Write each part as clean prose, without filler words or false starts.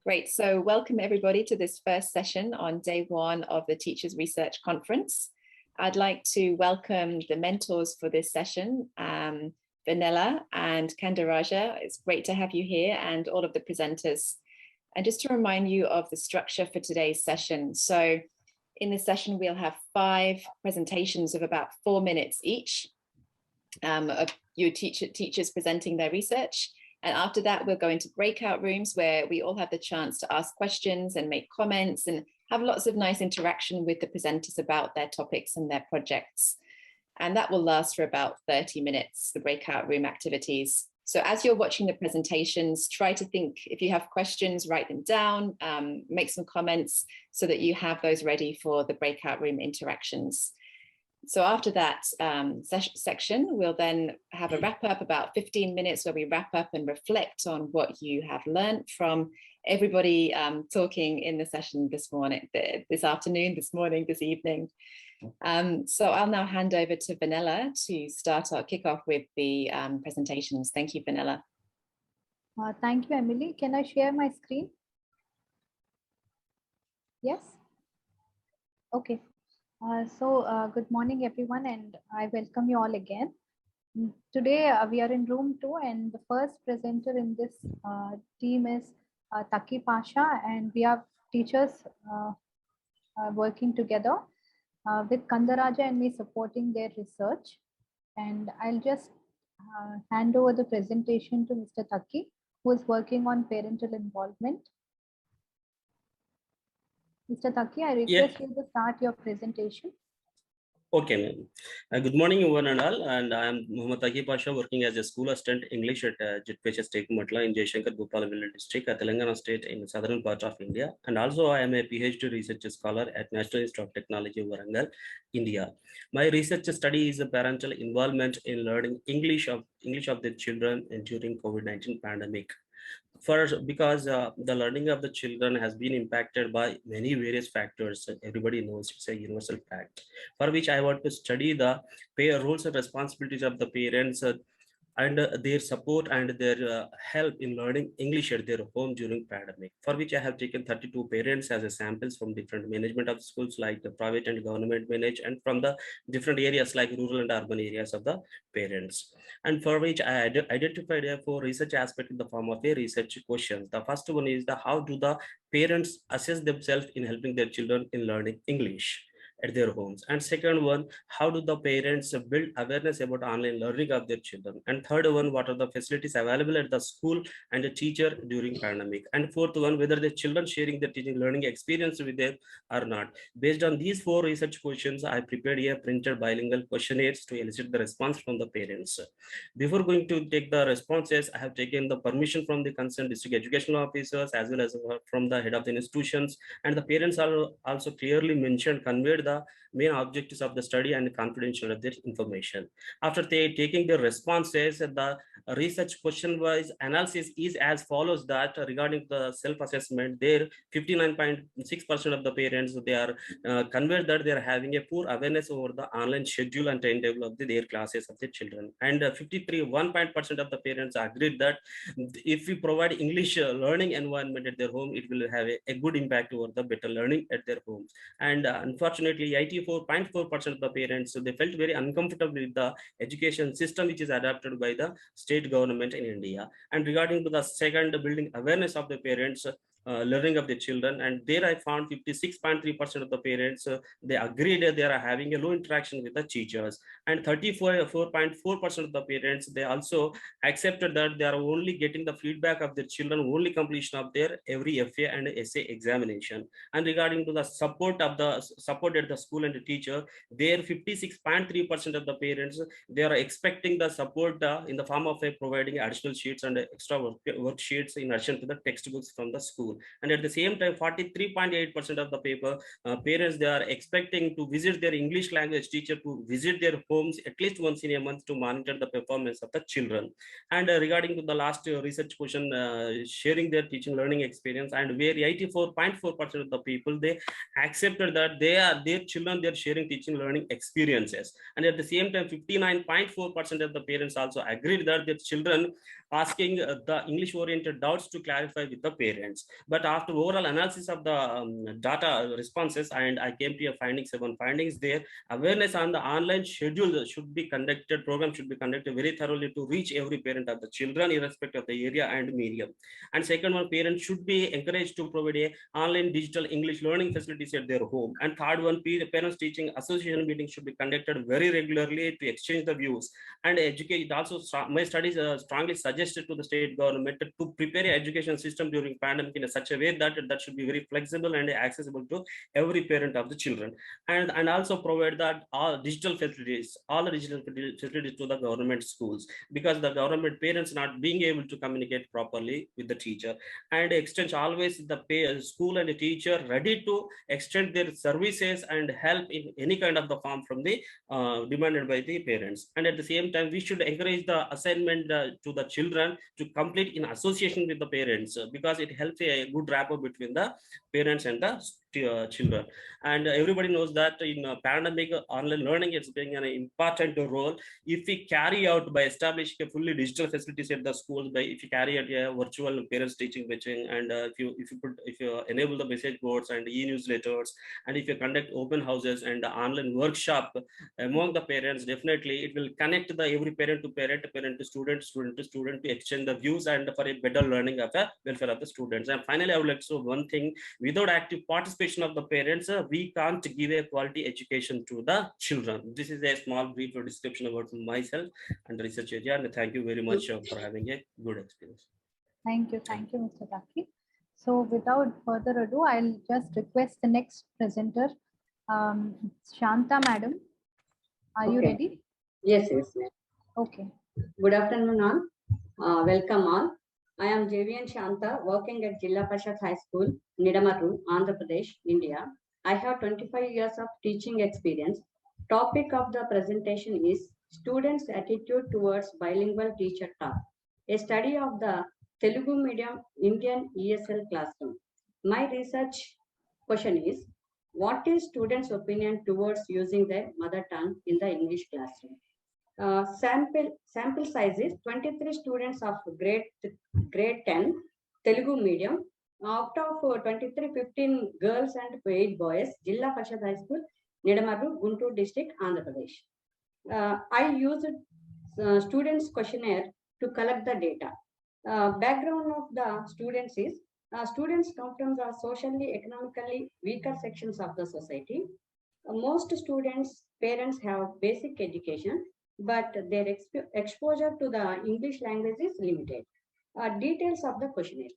Great. So welcome everybody to this first session on day one of the Teachers Research Conference. I'd like to welcome the mentors for this session, Vanilla and Kandaraja. It's great to have you here, and all of the presenters. And just to remind you of the structure for today's session. So in this session, we'll have 5 presentations of about 4 minutes each of your teachers presenting their research. And after that, we'll go into breakout rooms where we all have the chance to ask questions and make comments and have lots of nice interaction with the presenters about their topics and their projects. And that will last for about 30 minutes, the breakout room activities. So as you're watching the presentations, try to think, if you have questions, write them down, make some comments so that you have those ready for the breakout room interactions. So after that section, we'll then have a wrap up, about 15 minutes where we wrap up and reflect on what you have learned from everybody talking in the session this morning, this afternoon, this morning, this evening. So I'll now hand over to Vanilla to kick off with the presentations. Thank you, Vanilla. Thank you, Emily. Can I share my screen? Yes? Okay. Good morning, everyone, and I welcome you all again. Today, we are in room 2, and the first presenter in this team is Taki Pasha, and we have teachers working together with Kandaraja and me supporting their research. And I'll just hand over the presentation to Mr. Taki, who is working on parental involvement. Mr. Taki, I request you to start your presentation. Okay, ma'am. Good morning, one and all. And I am Muhammad Taki Pasha, working as a school assistant English at JPHS Matla in Jaishankar Bhopal district, Telangana state in the southern part of India. And also I am a PhD research scholar at National Institute of Technology, Warangal, India. My research study is parental involvement in learning English of their children during COVID-19 pandemic. Because the learning of the children has been impacted by many various factors. Everybody knows it's a universal fact, for which I want to study the roles and responsibilities of the parents and their support and their help in learning English at their home during pandemic, for which I have taken 32 parents as a samples from different management of schools like the private and government managed, and from the different areas like rural and urban areas of the parents, and for which I identified 4 research aspects in the form of a research questions. The first one is how do the parents assess themselves in helping their children in learning English at their homes, and second one, how do the parents build awareness about online learning of their children, and third one, what are the facilities available at the school and the teacher during pandemic, and fourth one, whether the children sharing their teaching learning experience with them or not. Based on these 4 research questions, I prepared a printed bilingual questionnaires to elicit the response from the parents. Before going to take the responses, I have taken the permission from the concerned district educational officers as well as from the head of the institutions, and the parents are also clearly conveyed the main objectives of the study and confidential of their information. After taking the responses, the research question-wise analysis is as follows: that regarding the self-assessment, there 59.6% of the parents, they are conveyed that they are having a poor awareness over the online schedule and timetable of their classes of their children, and 1% of the parents agreed that if we provide English learning environment at their home, it will have a good impact over the better learning at their homes. And unfortunately, 84.4% of the parents, so they felt very uncomfortable with the education system which is adopted by the state government in India. And regarding to the second, building awareness of the parents learning of the children, and there I found 56.3% of the parents, they agreed that they are having a low interaction with the teachers, and 34.4% of the parents, they also accepted that they are only getting the feedback of their children only completion of their every FA and essay examination. And regarding to the support at the school and the teacher, there 56.3% of the parents, they are expecting the support in the form of providing additional sheets and extra worksheets in addition to the textbooks from the school. And at the same time, 43.8% of the parents, they are expecting to visit their English language teacher to visit their homes at least once in a month to monitor the performance of the children. And regarding to the last research question, sharing their teaching learning experience, and where 84.4% of the people, they accepted that their children, they are sharing teaching learning experiences. And at the same time, 59.4% of the parents also agreed that their children asking the English-oriented doubts to clarify with the parents. But after overall analysis of the data responses, and I came to a findings, 7 findings there. Awareness on the online schedule should be conducted, program should be conducted very thoroughly to reach every parent of the children, irrespective of the area and medium. And second one, parents should be encouraged to provide a online digital English learning facilities at their home. And third one, parents teaching association meetings should be conducted very regularly to exchange the views and educate. Also, my studies strongly suggested to the state government to prepare an education system during pandemic in such a way that that should be very flexible and accessible to every parent of the children, and also provide that all the digital facilities to the government schools, because the government parents not being able to communicate properly with the teacher, and extend always the school and the teacher ready to extend their services and help in any kind of the form from the demanded by the parents. And at the same time, we should encourage the assignment to the children to complete in association with the parents, because it helps a good rapport between the parents and the children. And everybody knows that in a pandemic, online learning is playing an important role. If we carry out by establishing a fully digital facilities at the schools, by if you carry out a virtual parents teaching batching, and if you enable the message boards and e-newsletters, and if you conduct open houses and online workshop among the parents, definitely it will connect the every parent to parent, parent to student, student to student, to exchange the views and for a better learning of the welfare of the students. And finally, I would like to say one thing: without active participation of the parents, we can't give a quality education to the children. This is a small brief description about myself and research area, and thank you very much for having a good experience. Thank you, Mr. Taki. So without further ado, I'll just request the next presenter, Shanta madam. Are you ready? Yes. Okay. Good afternoon all. Welcome all. I am JVN Shanta, working at Jilla Parishad High School, Nidamaru, Andhra Pradesh, India. I have 25 years of teaching experience. Topic of the presentation is students' attitude towards bilingual teacher talk, a study of the Telugu medium Indian ESL classroom. My research question is, what is students' opinion towards using their mother tongue in the English classroom? Sample size is 23 students of grade 10 Telugu medium. Out of 23, 15 girls and 8 boys, Jilla Parishad High School, Nidamaru, Guntur district, Andhra Pradesh. I used students questionnaire to collect the data. Background of the students is, students come from the socially, economically weaker sections of the society. Most students' parents have basic education, but their exposure to the English language is limited. Details of the questionnaire.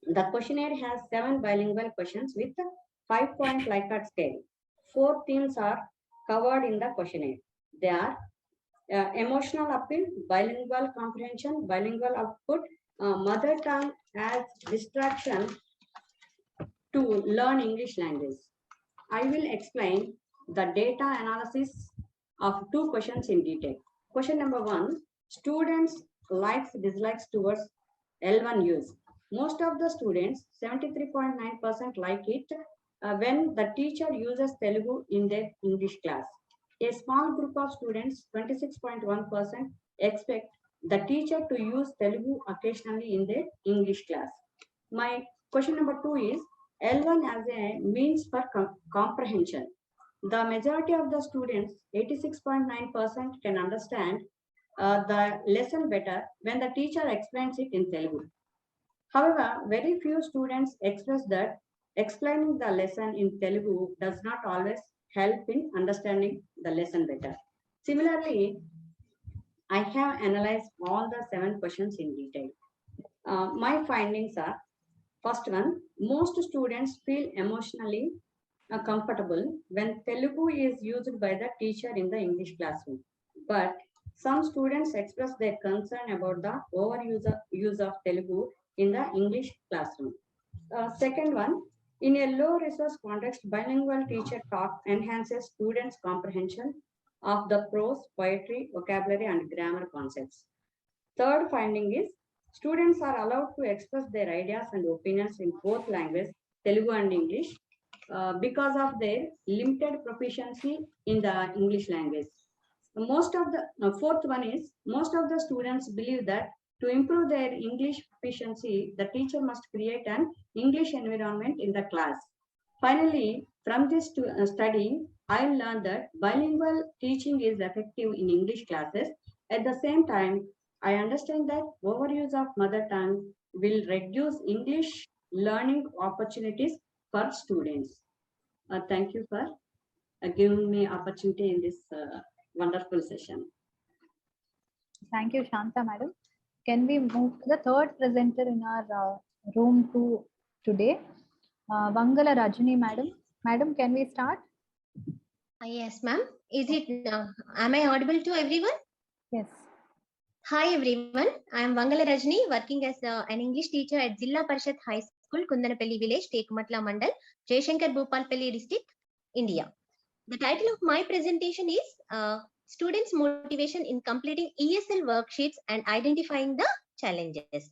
The questionnaire has 7 bilingual questions with 5-point Likert scale. 4 themes are covered in the questionnaire. They are emotional appeal, bilingual comprehension, bilingual output, mother tongue as distraction to learn English language. I will explain the data analysis of 2 questions in detail. Question number 1, students' likes, dislikes towards L1 use. Most of the students, 73.9% like it when the teacher uses Telugu in their English class. A small group of students, 26.1%, expect the teacher to use Telugu occasionally in their English class. My question number 2 is L1 as a means for comprehension. The majority of the students, 86.9%, can understand the lesson better when the teacher explains it in Telugu. However, very few students express that explaining the lesson in Telugu does not always help in understanding the lesson better. Similarly, I have analyzed all the 7 questions in detail. My findings are, first one, most students feel emotionally comfortable when Telugu is used by the teacher in the English classroom. But some students express their concern about the overuse of Telugu in the English classroom. Second one, in a low resource context, bilingual teacher talk enhances students' comprehension of the prose, poetry, vocabulary, and grammar concepts. Third finding is, students are allowed to express their ideas and opinions in both languages, Telugu and English, because of their limited proficiency in the English language. Fourth one is, most of the students believe that To improve their English proficiency, the teacher must create an English environment in the class. Finally, from this study, I learned that bilingual teaching is effective in English classes. At the same time, I understand that overuse of mother tongue will reduce English learning opportunities for students. Thank you for giving me opportunity in this wonderful session. Thank you, Shanta madam. Can we move to the third presenter in our room 2 today? Vangala Rajani madam. Madam, can we start? Yes, ma'am. Is it now? Am I audible to everyone? Yes. Hi, everyone. I am Vangala Rajani, working as an English teacher at Jilla Parishad High School, Kundanapalli Village, Tekumatla Mandal, Jaishankar Bhopalpalli District, India. The title of my presentation is Students' Motivation in Completing ESL Worksheets and Identifying the Challenges.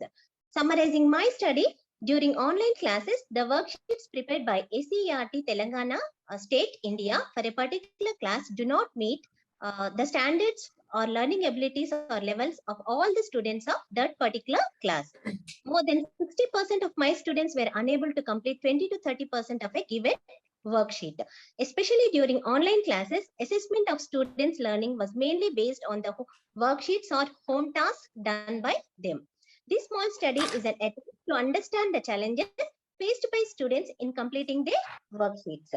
Summarizing my study, during online classes, the worksheets prepared by SERT Telangana State, India for a particular class do not meet the standards or learning abilities or levels of all the students of that particular class. More than 60% of my students were unable to complete 20 to 30% of a given worksheet. Especially during online classes, assessment of students' learning was mainly based on the worksheets or home tasks done by them. This small study is an attempt to understand the challenges faced by students in completing their worksheets.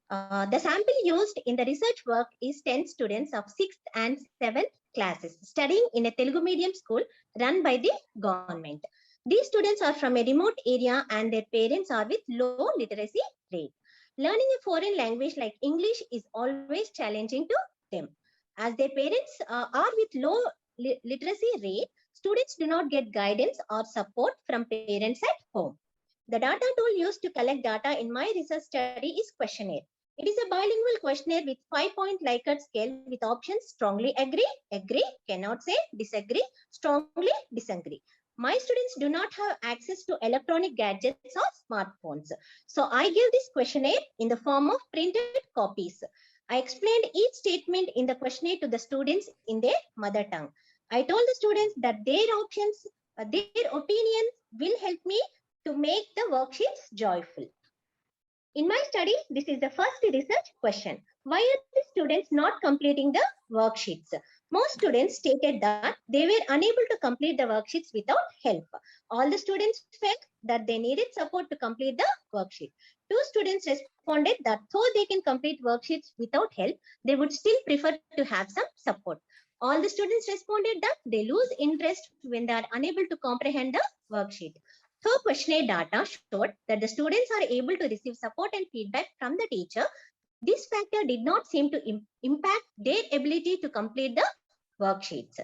The sample used in the research work is 10 students of 6th and 7th classes studying in a Telugu medium school run by the government. These students are from a remote area and their parents are with low literacy rate. Learning a foreign language like English is always challenging to them. As their parents are with low literacy rate, students do not get guidance or support from parents at home. The data tool used to collect data in my research study is questionnaire. It is a bilingual questionnaire with 5-point Likert scale with options strongly agree, agree, cannot say, disagree, strongly disagree. My students do not have access to electronic gadgets or smartphones. So I give this questionnaire in the form of printed copies. I explained each statement in the questionnaire to the students in their mother tongue. I told the students that their options, their opinions will help me to make the worksheets joyful. In my study, this is the first research question. Why are the students not completing the worksheets? Most students stated that they were unable to complete the worksheets without help. All the students felt that they needed support to complete the worksheet. 2 students responded that though they can complete worksheets without help, they would still prefer to have some support. All the students responded that they lose interest when they are unable to comprehend the worksheet. Third questionnaire data showed that the students are able to receive support and feedback from the teacher. This factor did not seem to impact their ability to complete the worksheets.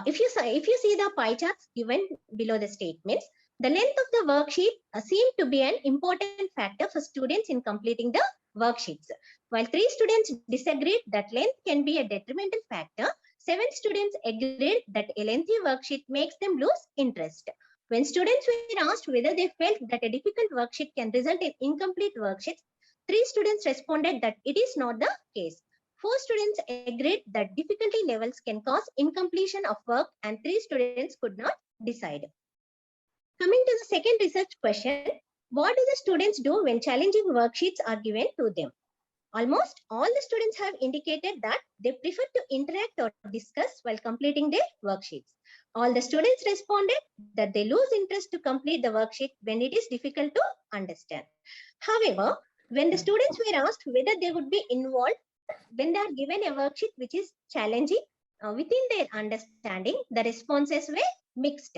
If you see the pie charts given below the statements, the length of the worksheet seemed to be an important factor for students in completing the worksheets. While 3 students disagreed that length can be a detrimental factor, 7 students agreed that a lengthy worksheet makes them lose interest. When students were asked whether they felt that a difficult worksheet can result in incomplete worksheets, 3 students responded that it is not the case. 4 students agreed that difficulty levels can cause incompletion of work and 3 students could not decide. Coming to the second research question, what do the students do when challenging worksheets are given to them? Almost all the students have indicated that they prefer to interact or discuss while completing their worksheets. All the students responded that they lose interest to complete the worksheet when it is difficult to understand. However, when the students were asked whether they would be involved when they are given a worksheet which is challenging within their understanding, the responses were mixed.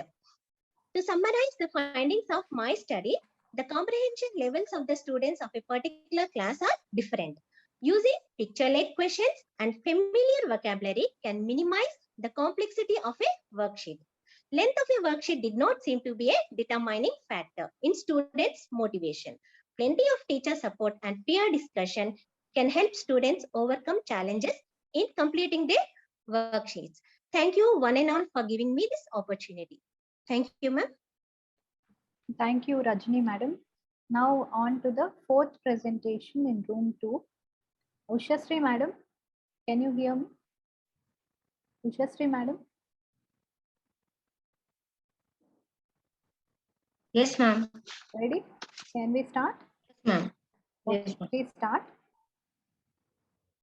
To summarize the findings of my study, the comprehension levels of the students of a particular class are different. Using picture-led questions and familiar vocabulary can minimize the complexity of a worksheet. Length of a worksheet did not seem to be a determining factor in students' motivation. Plenty of teacher support and peer discussion can help students overcome challenges in completing their worksheets. Thank you one and all for giving me this opportunity. Thank you, ma'am. Thank you, Rajni madam. Now on to the fourth presentation in room 2. Ushasri madam, can you hear me? Ushasri madam. Yes, ma'am. Ready? Can we start? Yes, ma'am. Okay, Yes, ma'am. please start.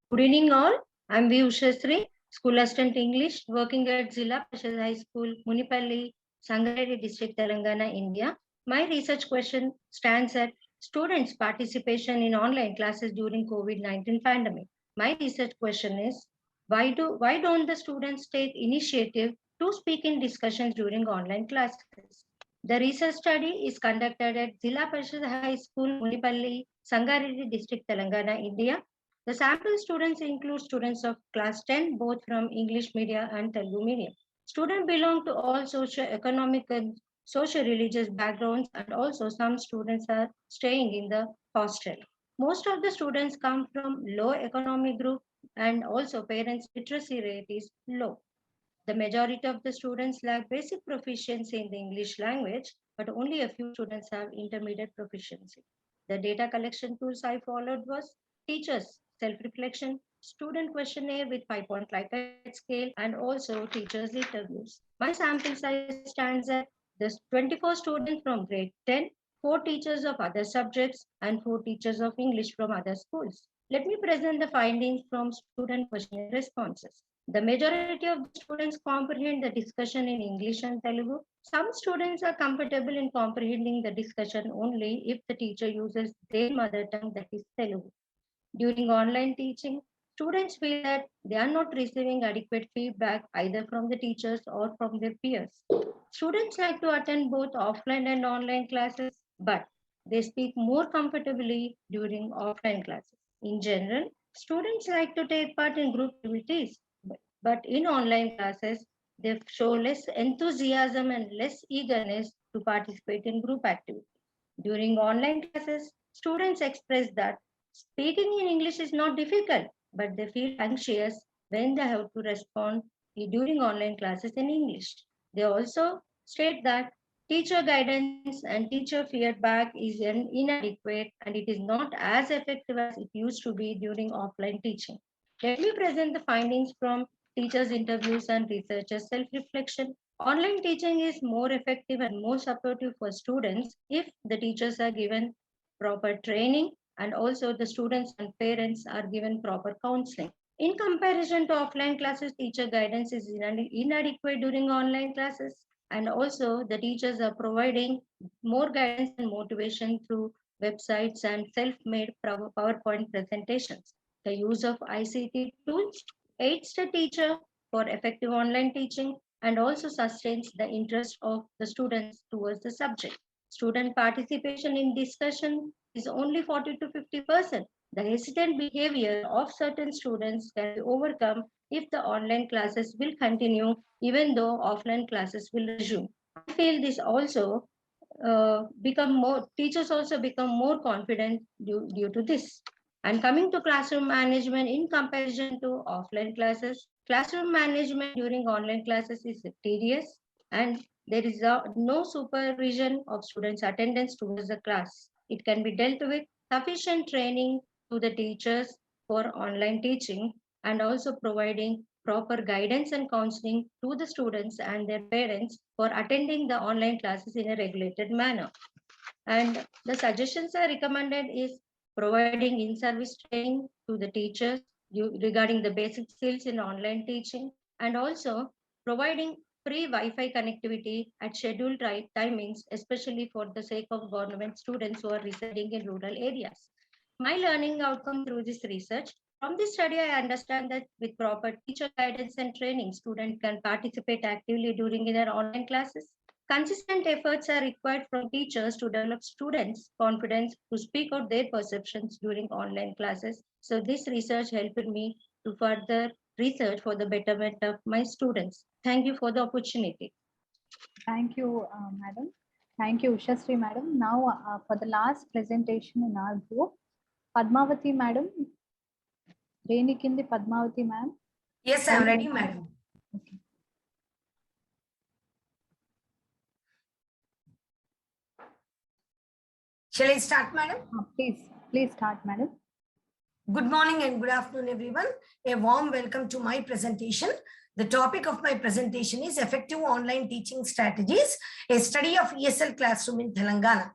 Good evening, all. I'm V. Ushasri, School Assistant English, working at Zilla Parishad High School, Munipalli, Sangareddy District, Telangana, India. My research question stands at students' participation in online classes during COVID-19 pandemic. My research question is, why don't the students take initiative to speak in discussions during online classes? The research study is conducted at Zilla Parishad High School, Munipalli, Sangareddy District, Telangana, India. The sample students include students of class 10, both from English media and Telugu medium. Students belong to all socio-economic and socio-religious backgrounds, and also some students are staying in the hostel. Most of the students come from low economic group, and also parents' literacy rate is low. The majority of the students lack basic proficiency in the English language, but only a few students have intermediate proficiency. The data collection tools I followed was teachers, self-reflection, student questionnaire with 5-point Likert scale, and also teachers' interviews. My sample size stands at the 24 students from grade 10, 4 teachers of other subjects, and 4 teachers of English from other schools. Let me present the findings from student questionnaire responses. The majority of the students comprehend the discussion in English and Telugu. Some students are comfortable in comprehending the discussion only if the teacher uses their mother tongue, that is Telugu. During online teaching, students feel that they are not receiving adequate feedback either from the teachers or from their peers. Students like to attend both offline and online classes, but they speak more comfortably during offline classes. In general, students like to take part in group activities, but in online classes, they show less enthusiasm and less eagerness to participate in group activities. During online classes, students express that speaking in English is not difficult, but they feel anxious when they have to respond during online classes in English. They also state that teacher guidance and teacher feedback is inadequate and it is not as effective as it used to be during offline teaching. Let me present the findings from teachers' interviews and researchers' self-reflection. Online teaching is more effective and more supportive for students if the teachers are given proper training and also the students and parents are given proper counseling. In comparison to offline classes, teacher guidance is inadequate during online classes, and also the teachers are providing more guidance and motivation through websites and self-made PowerPoint presentations. The use of ICT tools aids the teacher for effective online teaching and also sustains the interest of the students towards the subject. Student participation in discussion is only 40 to 50%. The hesitant behavior of certain students can be overcome if the online classes will continue, even though offline classes will resume. I feel this also teachers also become more confident due to this. And coming to classroom management in comparison to offline classes, classroom management during online classes is tedious and there is no supervision of students' attendance towards the class. It can be dealt with sufficient training to the teachers for online teaching and also providing proper guidance and counseling to the students and their parents for attending the online classes in a regulated manner. And the suggestions are recommended is providing in-service training to the teachers regarding the basic skills in online teaching and also providing free Wi-Fi connectivity at scheduled timings, especially for the sake of government students who are residing in rural areas. My learning outcome through this research, from this study, I understand that with proper teacher guidance and training, students can participate actively during their online classes. Consistent efforts are required from teachers to develop students' confidence to speak out their perceptions during online classes. So this research helped me to further research for the betterment of my students. Thank you for the opportunity. Thank you, madam. Thank you, Ushasri madam. Now, for the last presentation in our group, Padmavati madam. Renikindi Padmavati ma'am. Yes, I'm ready, madam. Okay. Shall I start, madam? Please start, madam. Good morning and good afternoon, everyone. A warm welcome to my presentation. The topic of my presentation is Effective Online Teaching Strategies, a study of ESL classroom in Telangana.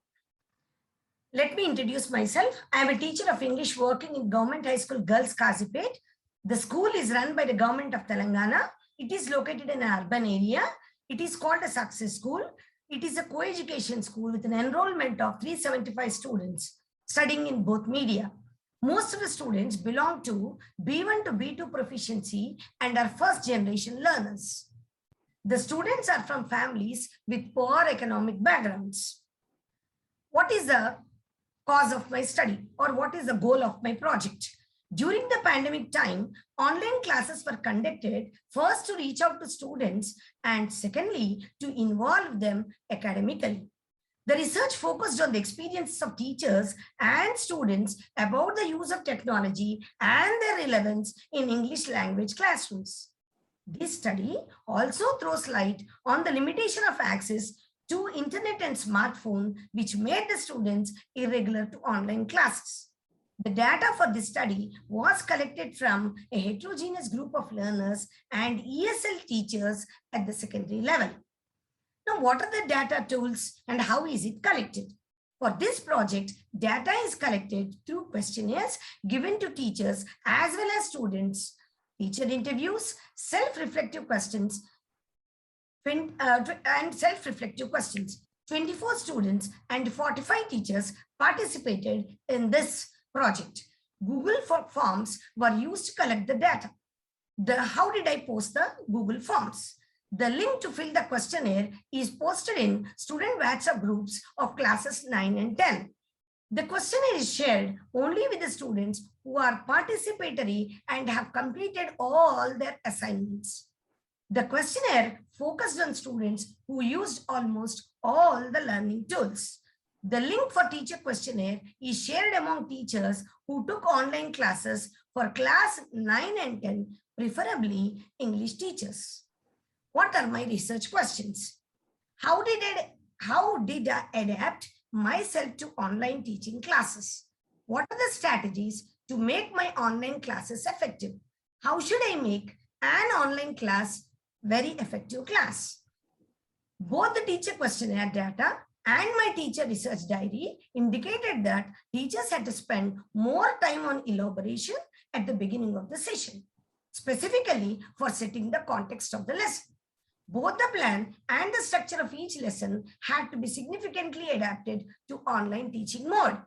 Let me introduce myself. I am a teacher of English working in Government High School Girls Kazipet. The school is run by the government of Telangana. It is located in an urban area. It is called a success school. It is a co-education school with an enrollment of 375 students studying in both media. Most of the students belong to B1 to B2 proficiency and are first generation learners. The students are from families with poor economic backgrounds. What is the cause of my study, or what is the goal of my project? During the pandemic time, online classes were conducted first to reach out to students and secondly to involve them academically. The research focused on the experiences of teachers and students about the use of technology and their relevance in English language classrooms. This study also throws light on the limitation of access to internet and smartphone, which made the students irregular to online classes. The data for this study was collected from a heterogeneous group of learners and ESL teachers at the secondary level. Now, what are the data tools and how is it collected? For this project, data is collected through questionnaires given to teachers as well as students, teacher interviews, self-reflective questions, and self-reflective questions. 24 students and 45 teachers participated in this project. Google Forms were used to collect the data. How did I post the Google Forms? The link to fill the questionnaire is posted in student WhatsApp groups of classes 9 and 10. The questionnaire is shared only with the students who are participatory and have completed all their assignments. The questionnaire focused on students who used almost all the learning tools. The link for teacher questionnaire is shared among teachers who took online classes for class 9 and 10, preferably English teachers. What are my research questions? How did I adapt myself to online teaching classes? What are the strategies to make my online classes effective? How should I make an online class very effective class? Both the teacher questionnaire data and my teacher research diary indicated that teachers had to spend more time on elaboration at the beginning of the session, specifically for setting the context of the lesson. Both the plan and the structure of each lesson had to be significantly adapted to online teaching mode.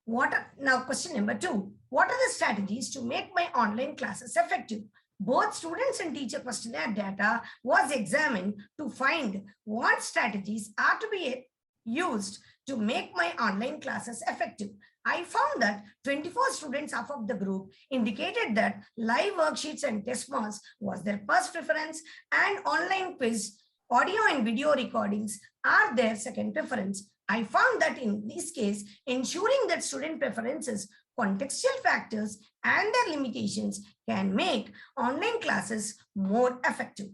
Now question number 2, what are the strategies to make my online classes effective? Both students and teacher questionnaire data was examined to find what strategies are to be used to make my online classes effective. I found that 24 students half of the group indicated that live worksheets and test marks was their first preference and online quiz, audio and video recordings are their second preference. I found that in this case, ensuring that student preferences, contextual factors and their limitations can make online classes more effective.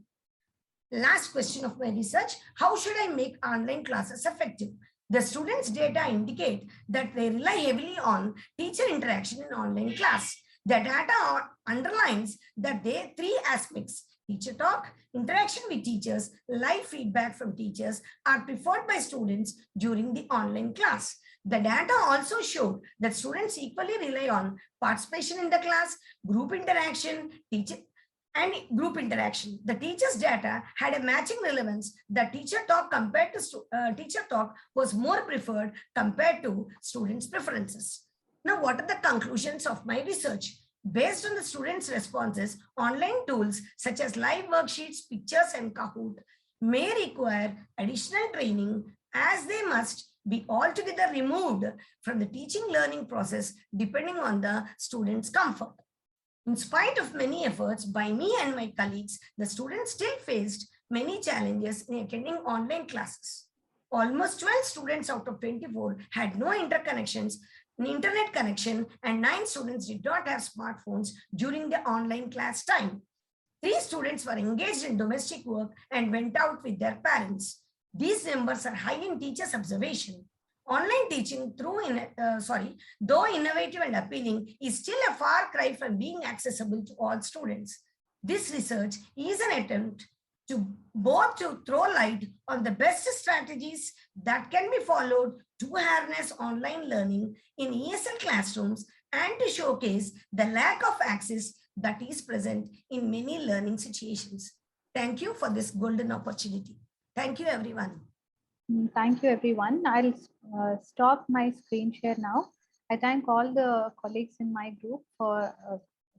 Last question of my research, how should I make online classes effective? The students' data indicate that they rely heavily on teacher interaction in online class. The data underlines that there are 3 aspects: teacher talk, interaction with teachers, live feedback from teachers are preferred by students during the online class. The data also showed that students equally rely on participation in the class, group interaction, The teacher's data had a matching relevance. The teacher talk compared to teacher talk was more preferred compared to students' preferences. Now, what are the conclusions of my research? Based on the students' responses, online tools such as live worksheets, pictures, and Kahoot may require additional training as they must be altogether removed from the teaching learning process depending on the student's comfort. In spite of many efforts by me and my colleagues, the students still faced many challenges in attending online classes. Almost 12 students out of 24 had no internet connection, and 9 students did not have smartphones during the online class time. 3 students were engaged in domestic work and went out with their parents. These numbers are high in teachers' observation. Online teaching, though innovative and appealing, is still a far cry from being accessible to all students. This research is an attempt to both to throw light on the best strategies that can be followed to harness online learning in ESL classrooms and to showcase the lack of access that is present in many learning situations. Thank you for this golden opportunity. Thank you, everyone. Thank you, everyone. I'll stop my screen share now. I thank all the colleagues in my group for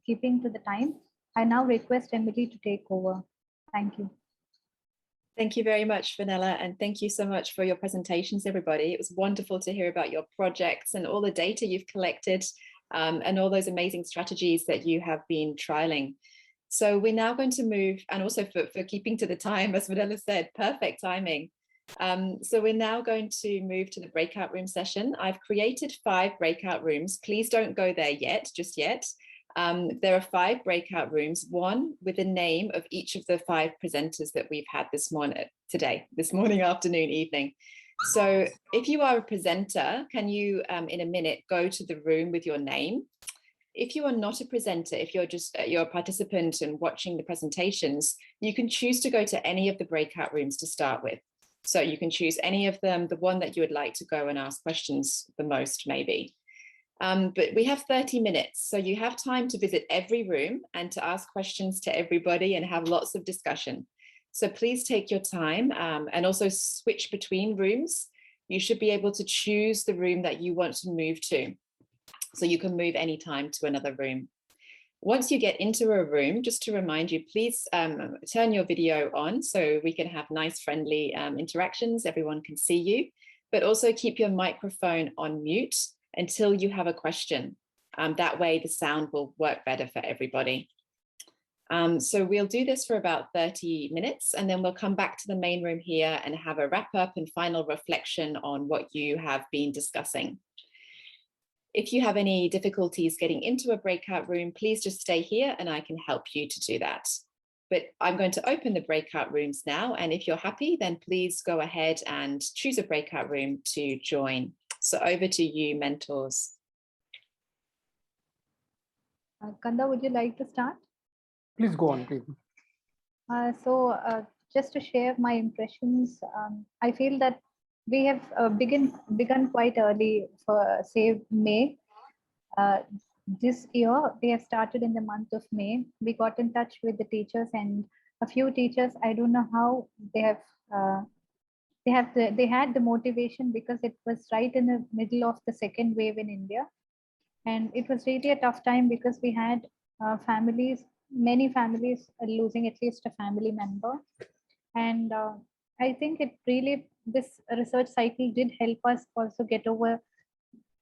keeping to the time. I now request Emily to take over. Thank you. Thank you very much, Vanilla, and thank you so much for your presentations, everybody. It was wonderful to hear about your projects and all the data you've collected and all those amazing strategies that you have been trialing. So we're now going to move, and also for keeping to the time, as Vanilla said, perfect timing. So we're now going to move to the breakout room session. I've created 5 breakout rooms. Please don't go there yet, just yet. There are 5 breakout rooms, one with the name of each of the 5 presenters that we've had this morning, afternoon, evening. So if you are a presenter, can you, in a minute, go to the room with your name? If you are not a presenter, if you're a participant and watching the presentations, you can choose to go to any of the breakout rooms to start with. So you can choose any of them, the one that you would like to go and ask questions the most, maybe. But we have 30 minutes, so you have time to visit every room and to ask questions to everybody and have lots of discussion. So please take your time and also switch between rooms. You should be able to choose the room that you want to move to. So you can move anytime to another room. Once you get into a room, just to remind you, please turn your video on so we can have nice, friendly interactions. Everyone can see you, but also keep your microphone on mute until you have a question. That way the sound will work better for everybody. So we'll do this for about 30 minutes and then we'll come back to the main room here and have a wrap up and final reflection on what you have been discussing. If you have any difficulties getting into a breakout room, please just stay here and I can help you to do that. But I'm going to open the breakout rooms now, and if you're happy, then please go ahead and choose a breakout room to join. So over to you, mentors. Kanda, would you like to start? Please go on, please. Just to share my impressions, I feel that we have begun quite early for, say, May. This year, we have started in the month of May. We got in touch with the teachers, and a few teachers, I don't know how they had the motivation, because it was right in the middle of the second wave in India. And it was really a tough time because we had many families losing at least a family member. And I think this research cycle did help us also get over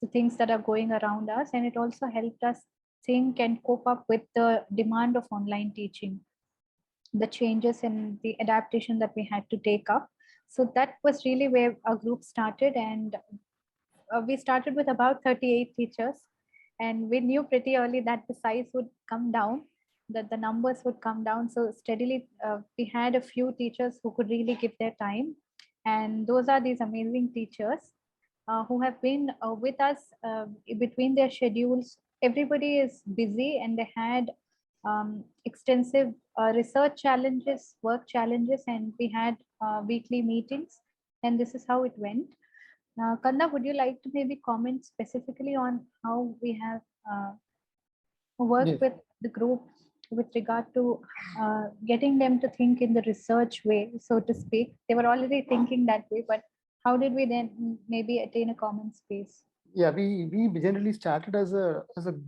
the things that are going around us. And it also helped us think and cope up with the demand of online teaching, the changes and the adaptation that we had to take up. So that was really where our group started. And we started with about 38 teachers. And we knew pretty early that the size would come down, that the numbers would come down. So steadily, we had a few teachers who could really give their time. And those are these amazing teachers who have been with us between their schedules. Everybody is busy and they had extensive research challenges, work challenges, and we had weekly meetings. And this is how it went. Kanda, would you like to maybe comment specifically on how we have worked with the group with regard to getting them to think in the research way, so to speak? They were already thinking that way, but how did we then maybe attain a common space? Yeah, we generally started as a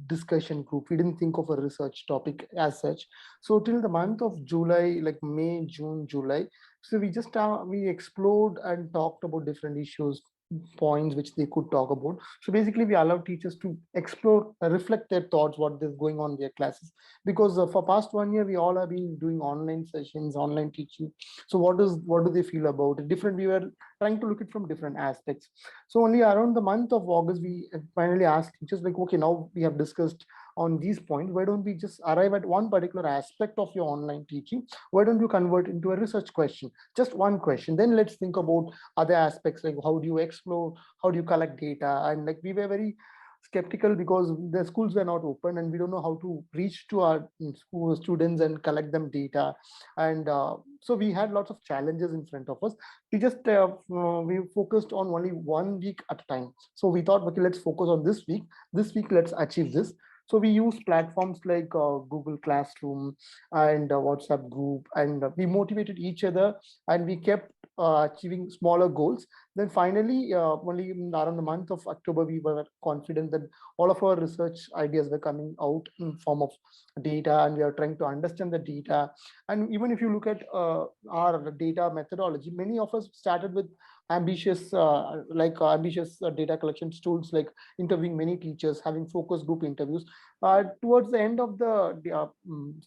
discussion group. We didn't think of a research topic as such. So till the month of July, like May, June, July, so we just we explored and talked about different issues, points which they could talk about. So basically we allow teachers to explore, reflect their thoughts, what is going on in their classes, because for past 1 year we all have been doing online sessions, online teaching. So what do they feel about it? We were trying to look at from different aspects. So only around the month of August we finally asked teachers, like, okay, now we have discussed on these points, why don't we just arrive at one particular aspect of your online teaching? Why don't you convert into a research question? Just one question. Then let's think about other aspects, like how do you explore, how do you collect data? And like we were very skeptical because the schools were not open and we don't know how to reach to our school students and collect them data. And so we had lots of challenges in front of us. We just we focused on only 1 week at a time. So we thought, okay, let's focus on this week. This week, let's achieve this. So we use platforms like Google Classroom and WhatsApp group, and we motivated each other, and we kept achieving smaller goals. Then finally, only around the month of October, we were confident that all of our research ideas were coming out in form of data, and we are trying to understand the data. And even if you look at our data methodology, many of us started with ambitious data collection tools, like interviewing many teachers, having focus group interviews. Towards the end of the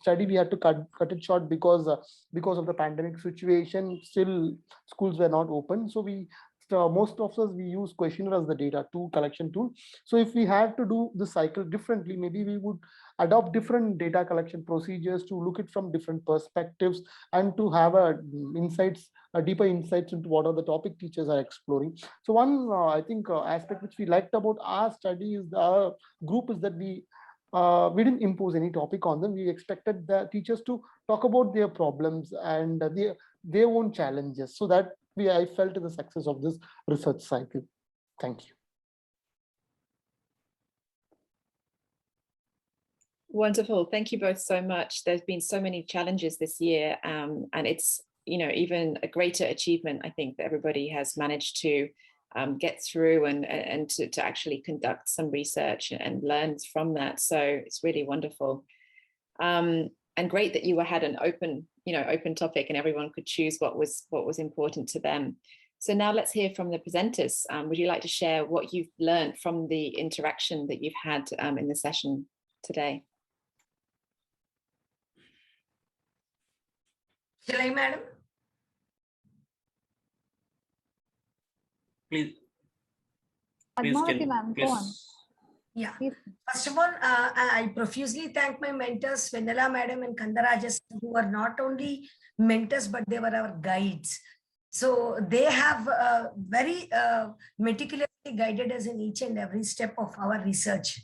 study, we had to cut it short because of the pandemic situation. Still, schools were not open, so most of us, we use questionnaire as the data collection tool. So if we had to do the cycle differently, maybe we would adopt different data collection procedures to look it from different perspectives and to have deeper insights into what are the topic teachers are exploring. So one I think aspect which we liked about our study is the group is that we didn't impose any topic on them. We expected the teachers to talk about their problems and their own challenges. So that I felt the success of this research cycle. Thank you. Wonderful. Thank you both so much. There's been so many challenges this year, and it's, even a greater achievement, I think, that everybody has managed to get through and to actually conduct some research and learn from that. So it's really wonderful. And great that you had an open topic and everyone could choose what was important to them. So now let's hear from the presenters. Would you like to share what you've learned from the interaction that you've had in the session today? Shall I, madam? Please. Padmavati ma'am, go on. Yeah. Please. First of all, I profusely thank my mentors, Venala madam and Kandarajas, who are not only mentors, but they were our guides. So they have very meticulously guided us in each and every step of our research.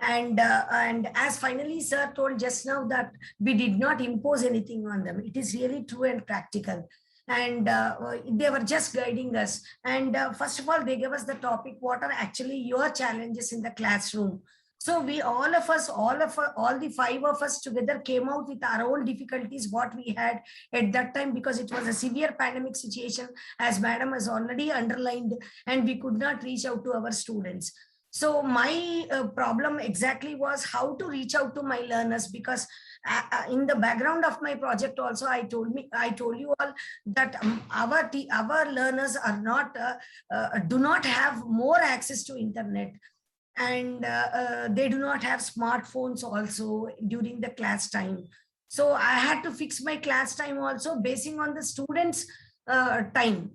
And as finally sir told just now that we did not impose anything on them. It is really true and practical. And they were just guiding us. And first of all, they gave us the topic, what are actually your challenges in the classroom? So we, all the 5 of us together came out with our own difficulties, what we had at that time, because it was a severe pandemic situation, as madam has already underlined, and we could not reach out to our students. So my problem exactly was how to reach out to my learners, because in the background of my project also, I told you all that our learners are not do not have more access to internet, and they do not have smartphones also during the class time. So I had to fix my class time also basing on the students' time.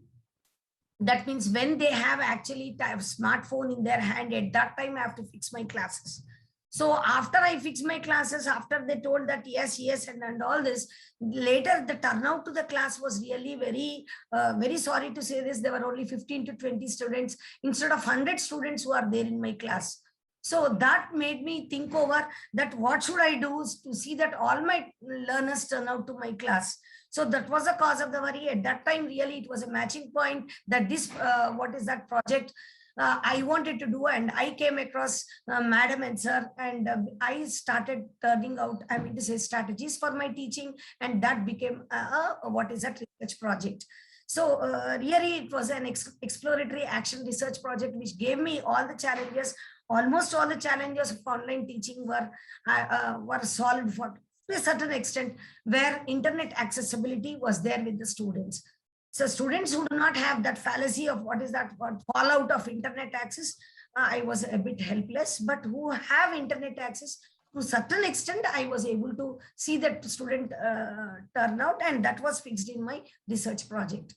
That means when they have actually a smartphone in their hand, at that time I have to fix my classes. So after I fixed my classes, after they told that yes, and all this, later the turnout to the class was really very sorry to say this, there were only 15 to 20 students instead of 100 students who are there in my class. So that made me think over that what should I do to see that all my learners turn out to my class. So that was the cause of the worry. At that time, really, it was a matching point that this, project I wanted to do. And I came across madam and sir, and I started turning out, strategies for my teaching. And that became research project. So really, it was an exploratory action research project, which gave me all the challenges. Almost all the challenges of online teaching were solved to a certain extent, where internet accessibility was there with the students. So students who do not have that fallacy of fallout of internet access, I was a bit helpless, but who have internet access, to a certain extent, I was able to see that student turnout, and that was fixed in my research project.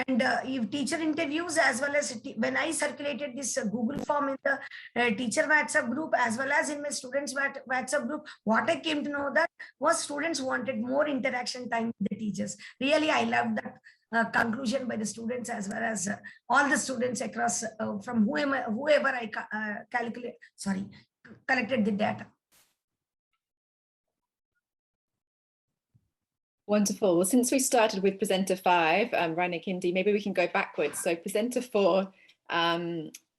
And if teacher interviews, as well as when I circulated this Google form in the teacher WhatsApp group, as well as in my students WhatsApp group, what I came to know that was students wanted more interaction time with the teachers. Really, I loved that conclusion by the students as well as all the students across from whoever I collected the data. Wonderful. Well, since we started with presenter 5, Rana Kindi, maybe we can go backwards. So presenter 4,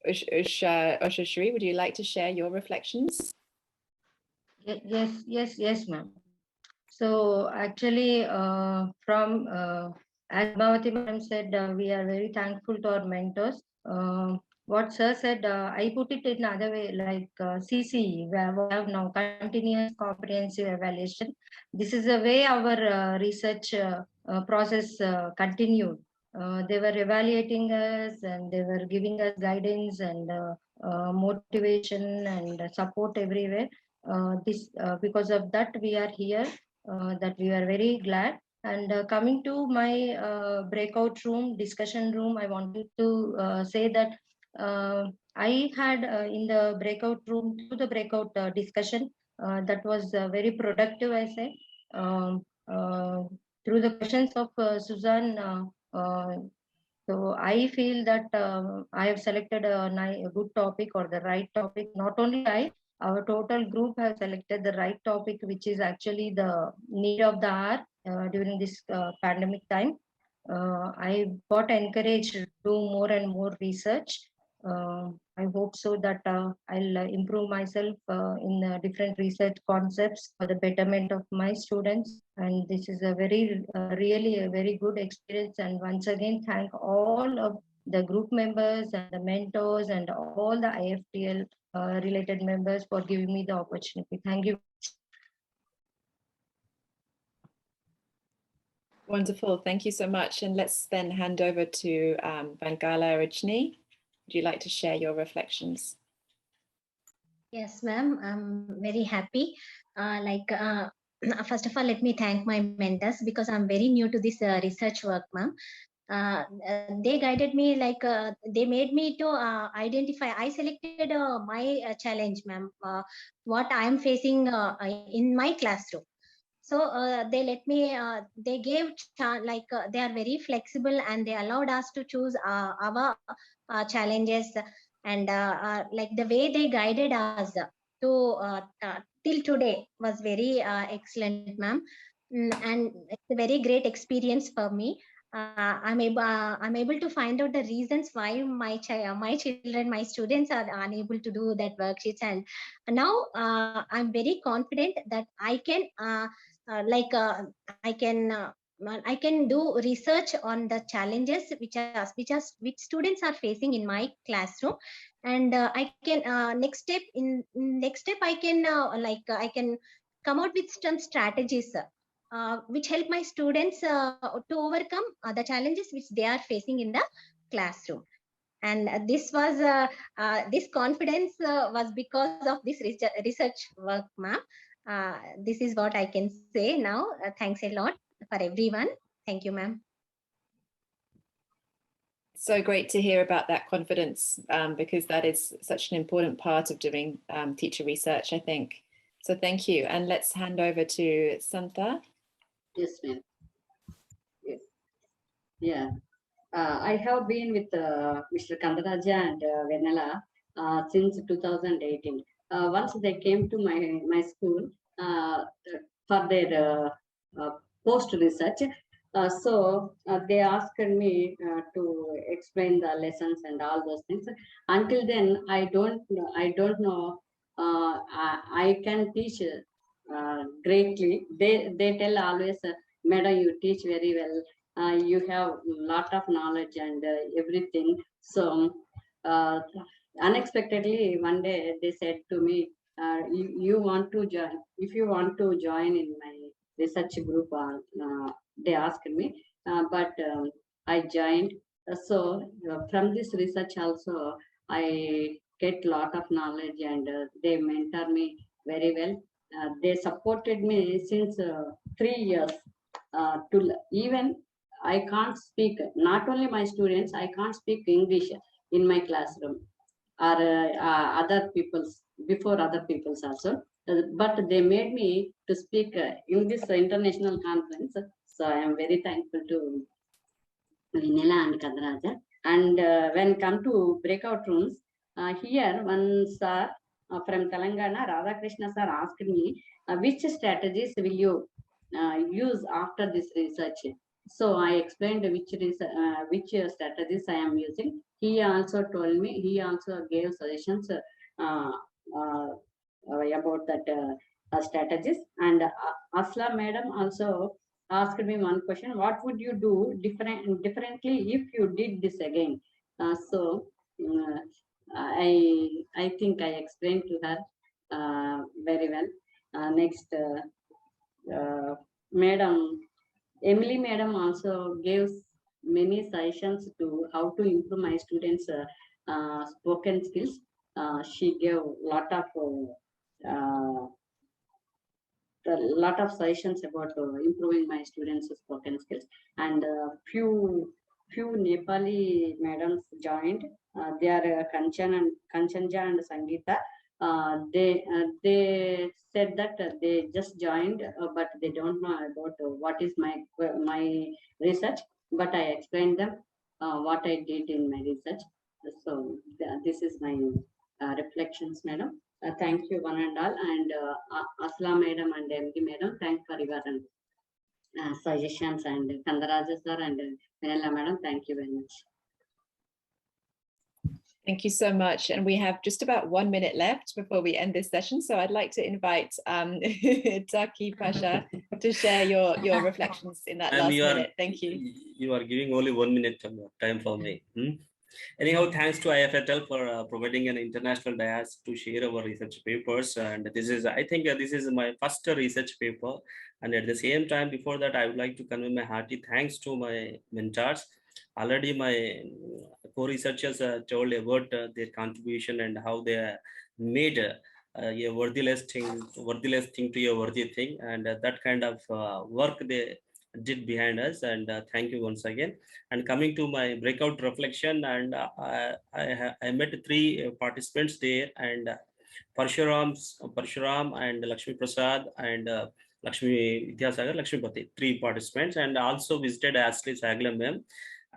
Ushashree, would you like to share your reflections? Yes, ma'am. So actually, from as Bhavati ma'am said, we are very thankful to our mentors. What sir said, I put it in another way, like CCE, where we have now continuous comprehensive evaluation. This is the way our research process continued. They were evaluating us and they were giving us guidance and motivation and support everywhere. Because of that, we are here. That we are very glad. And coming to my breakout room, discussion room, I wanted to say that I had in the breakout room, through the breakout discussion, that was very productive, I say. Through the questions of Suzanne, so I feel that I have selected a good topic or the right topic. Not only our total group has selected the right topic, which is actually the need of the hour during this pandemic time. I got encouraged to do more and more research. I hope so that I'll improve myself in different research concepts for the betterment of my students. And this is a really a very good experience. And once again, thank all of the group members and the mentors and all the IFTL related members for giving me the opportunity. Thank you. Wonderful. Thank you so much. And let's then hand over to Vangala Rajni. Would you like to share your reflections? Yes, ma'am. I'm very happy. First of all, let me thank my mentors because I'm very new to this research work, ma'am. They guided me, they made me to identify. I selected my challenge, ma'am, what I'm facing in my classroom. So they let me, they gave, they are very flexible and they allowed us to choose our challenges. And like the way they guided us to till today was very excellent, ma'am. And it's a very great experience for me. I'm able to find out the reasons why my children, my students are unable to do that worksheets. And now I'm very confident that I can I can do research on the challenges which students are facing in my classroom, and I can next step I can I can come out with some strategies which help my students to overcome the challenges which they are facing in the classroom. And this was this confidence was because of this research work, ma'am. This is what I can say now. Thanks a lot for everyone. Thank you, ma'am. So great to hear about that confidence, because that is such an important part of doing teacher research, I think. So thank you. And let's hand over to Santha. Yes, ma'am. Yes. Yeah. I have been with Mr. Kandaraja and Venala since 2018. Once they came to my school for their post research, so they asked me to explain the lessons and all those things. Until then, I don't know. I can teach greatly. They tell always, Madam, you teach very well. You have a lot of knowledge and everything. So unexpectedly, one day they said to me, you want to join? If you want to join in my research group, they asked me, but I joined. So from this research also, I get a lot of knowledge, and they mentor me very well. They supported me since 3 years. Even I can't speak, not only my students, I can't speak English in my classroom or other people's, before other people's also. But they made me to speak in this international conference. So I am very thankful to Vinela and Kadaraja. And when come to breakout rooms, here one sir from Telangana, Radhakrishna sir asked me, which strategies will you use after this research? So I explained which strategies I am using. He also told me, he also gave suggestions about that strategies. And Asla madam also asked me one question: what would you do differently if you did this again? So I think I explained to her very well. Next, madam Emily madam also gives many suggestions to how to improve my students' spoken skills. She gave a lot of suggestions about improving my students' spoken skills, and few Nepali madams joined. They are Kanchanja and Sangeeta. They said that they just joined, but they don't know about what is my research. But I explained them what I did in my research. So this is my reflections, madam. Thank you, one and all, and Asla madam and MD madam. Thank for your suggestions, and Kandaraja sir and Vinela madam. Thank you very much. Thank you so much. And we have just about 1 minute left before we end this session. So I'd like to invite Taki Pasha to share your reflections in that last minute. Thank you. You are giving only 1 minute time for me. Anyhow, thanks to IFFL for providing an international dais to share our research papers. And this is, I think this is my first research paper. And at the same time, before that, I would like to convey my hearty thanks to my mentors. Already my co-researchers told about their contribution and how they made a worthless thing to a worthy thing. And that kind of work they did behind us, and thank you once again. And coming to my breakout reflection, and I met 3 participants there, and Parshuram and Lakshmi Prasad and Lakshmi Vidyasagar, Lakshmi Pati, 3 participants, and also visited Ashley Saglam ma'am,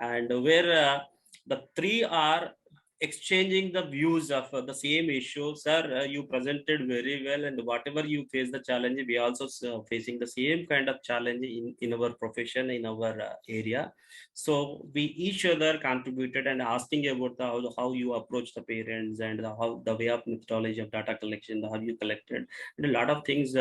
and where the 3 are exchanging the views of the same issue. Sir, you presented very well, and whatever you face the challenge, we also facing the same kind of challenge in our profession, in our area. So we each other contributed and asking about how you approach the parents, and how the way of methodology of data collection, how you collected, and a lot of things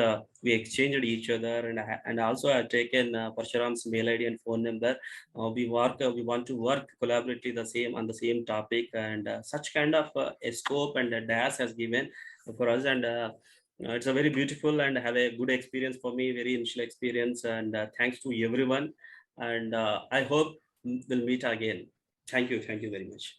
we exchanged each other. And also I have taken Parshuram's mail ID and phone number. We want to work collaboratively on the same topic, and such kind of a scope and a DAS has given for us, and it's a very beautiful and have a good experience for me, very initial experience, and thanks to everyone, and I hope we'll meet again. Thank you very much.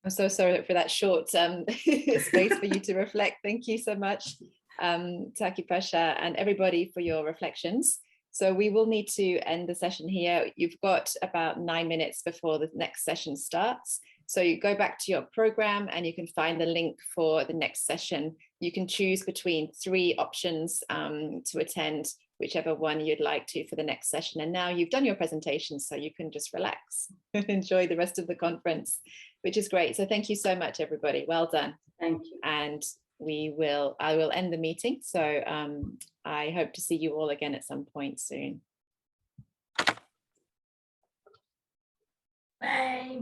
I'm so sorry for that short space for you to reflect. Thank you so much, Taki Pasha, and everybody for your reflections. So we will need to end the session here. You've got about 9 minutes before the next session starts. So you go back to your program and you can find the link for the next session. You can choose between 3 options to attend, whichever one you'd like to for the next session. And now you've done your presentation, so you can just relax and enjoy the rest of the conference, which is great. So thank you so much, everybody. Well done. Thank you. And I will end the meeting. So I hope to see you all again at some point soon. Bye.